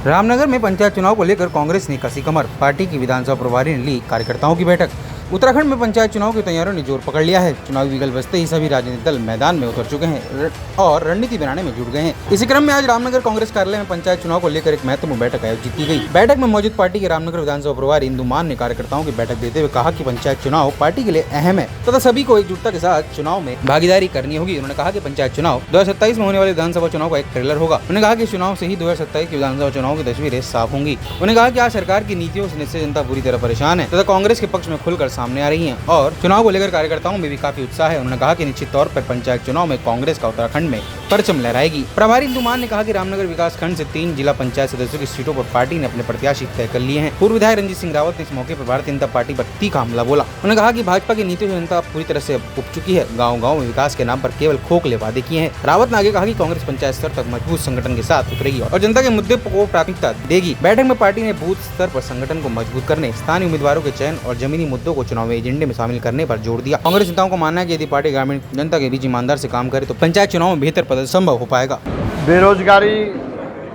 रामनगर में पंचायत चुनाव को लेकर कांग्रेस ने कसी कमर। पार्टी की विधानसभा प्रभारी ने ली कार्यकर्ताओं की बैठक। उत्तराखंड में पंचायत चुनाव की तैयारियों ने जोर पकड़ लिया है। चुनावी विकल बजते ही सभी राजनीतिक दल मैदान में उतर चुके हैं और रणनीति बनाने में जुट गए हैं। इसी क्रम में आज रामनगर कांग्रेस कार्यालय में पंचायत चुनाव को लेकर एक महत्वपूर्ण बैठक आयोजित की गई। बैठक में मौजूद पार्टी के रामनगर विधानसभा प्रभारी इंदु मान ने कार्यकर्ताओं की बैठक देते हुए कहा कि पंचायत चुनाव पार्टी के लिए अहम है तथा सभी को एकजुटता के साथ चुनाव में भागीदारी करनी होगी। उन्होंने कहा कि पंचायत चुनाव 2027 में होने वाले विधानसभा चुनाव का एक ट्रेलर होगा। उन्होंने कहा कि चुनाव से ही 2027 की विधानसभा चुनाव की तस्वीरें साफ होंगी। उन्होंने कहा कि आज सरकार की नीतियों से जनता पूरी तरह परेशान है तथा कांग्रेस के पक्ष में खुलकर सामने आ रही है और चुनाव को लेकर कार्यकर्ताओं में भी काफी उत्साह है। उन्होंने कहा कि निश्चित तौर पर पंचायत चुनाव में कांग्रेस का उत्तराखंड में परचम लहराएगी। प्रभारी इंदु मान ने कहा कि रामनगर विकास खंड से 3 जिला पंचायत सदस्यों की सीटों पर पार्टी ने अपने प्रत्याशी तय कर लिए हैं। पूर्व विधायक रंजीत सिंह रावत ने इस मौके पर भारतीय जनता पार्टी पर तीखा हमला बोला। उन्होंने कहा कि भाजपा की नीतियों से जनता पूरी तरह से उब चुकी है। गाँव-गाँव में विकास के नाम पर केवल खोखले वादे किए हैं। रावत ने आगे कहा कि कांग्रेस पंचायत स्तर तक मजबूत संगठन के साथ उतरेगी और जनता के मुद्दे को प्राथमिकता देगी। बैठक में पार्टी ने बूथ स्तर पर संगठन को मजबूत करने, स्थानीय उम्मीदवारों के चयन और जमीनी मुद्दों को चुनावी एजेंडे में शामिल करने पर जोर दिया। कांग्रेस नेताओं का मानना है कि यदि पार्टी ग्रामीण जनता के बीच ईमानदार से काम करे तो पंचायत चुनाव में बेहतर प्रदर्शन संभव हो पाएगा। बेरोजगारी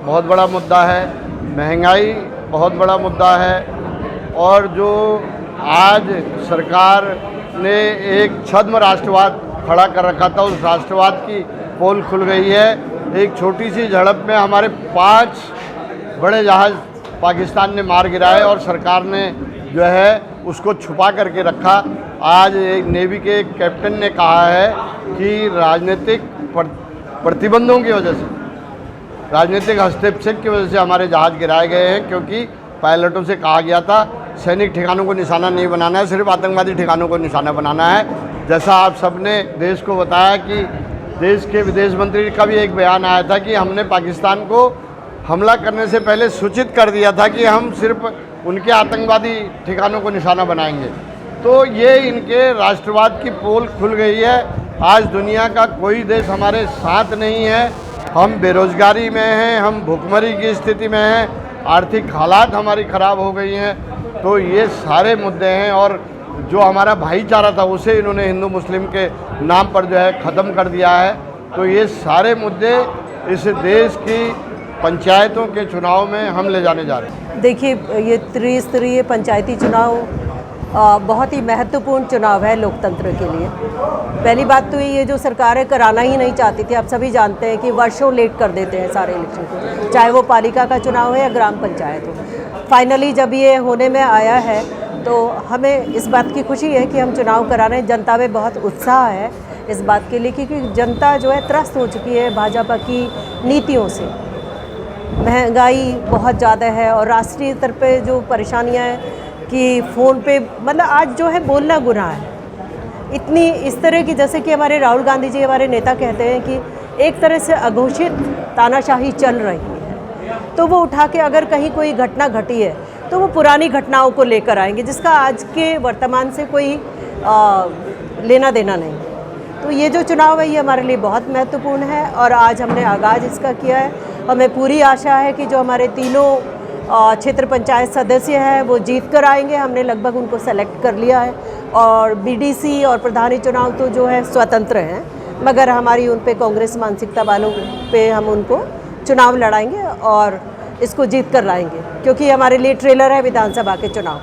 बहुत बड़ा मुद्दा है, महंगाई बहुत बड़ा मुद्दा है और जो आज सरकार ने एक छद्म राष्ट्रवाद खड़ा कर रखा था, उस राष्ट्रवाद की पोल खुल गई है। एक छोटी सी झड़प में हमारे 5 बड़े जहाज पाकिस्तान ने मार गिराए और सरकार ने जो है उसको छुपा करके रखा। आज एक नेवी के कैप्टन ने कहा है कि राजनीतिक प्रतिबंधों की वजह से, राजनीतिक हस्तक्षेप की वजह से हमारे जहाज गिराए गए हैं, क्योंकि पायलटों से कहा गया था सैनिक ठिकानों को निशाना नहीं बनाना है, सिर्फ आतंकवादी ठिकानों को निशाना बनाना है। जैसा आप सबने देश को बताया कि देश के विदेश मंत्री का भी एक बयान आया था कि हमने पाकिस्तान को हमला करने से पहले सूचित कर दिया था कि हम सिर्फ उनके आतंकवादी ठिकानों को निशाना बनाएंगे। तो ये इनके राष्ट्रवाद की पोल खुल गई है। आज दुनिया का कोई देश हमारे साथ नहीं है। हम बेरोजगारी में हैं, हम भुखमरी की स्थिति में हैं, आर्थिक हालात हमारी ख़राब हो गई हैं। तो ये सारे मुद्दे हैं और जो हमारा भाईचारा था उसे इन्होंने हिंदू मुस्लिम के नाम पर जो है ख़त्म कर दिया है। तो ये सारे मुद्दे इस देश की पंचायतों के चुनाव में हम ले जाने जा रहे हैं। देखिए, ये त्रिस्तरीय पंचायती चुनाव बहुत ही महत्वपूर्ण चुनाव है लोकतंत्र के लिए। पहली बात तो ये जो सरकारें कराना ही नहीं चाहती थी, आप सभी जानते हैं कि वर्षों लेट कर देते हैं सारे इलेक्शन को, चाहे वो पालिका का चुनाव है या ग्राम पंचायत हो। फाइनली जब ये होने में आया है तो हमें इस बात की खुशी है कि हम चुनाव करा रहे हैं। जनता में बहुत उत्साह है इस बात के लिए, क्योंकि जनता जो है त्रस्त हो चुकी है भाजपा की नीतियों से। महंगाई बहुत ज़्यादा है और राष्ट्रीय स्तर पे जो परेशानियां हैं कि फ़ोन पे मतलब आज जो है बोलना गुनाह है। इतनी इस तरह की, जैसे कि हमारे राहुल गांधी जी हमारे नेता कहते हैं कि एक तरह से अघोषित तानाशाही चल रही है, तो वो उठा के अगर कहीं कोई घटना घटी है तो वो पुरानी घटनाओं को लेकर आएंगे जिसका आज के वर्तमान से कोई लेना देना नहीं। तो ये जो चुनाव है ये हमारे लिए बहुत महत्वपूर्ण है और आज हमने आगाज़ इसका किया है। हमें पूरी आशा है कि जो हमारे तीनों क्षेत्र पंचायत सदस्य हैं वो जीत कर आएंगे। हमने लगभग उनको सेलेक्ट कर लिया है और बीडीसी और प्रधानी चुनाव तो जो है स्वतंत्र हैं, मगर हमारी उन पे कांग्रेस मानसिकता वालों पे हम उनको चुनाव लड़ाएंगे और इसको जीत कर लाएंगे, क्योंकि हमारे लिए ट्रेलर है विधानसभा के चुनाव।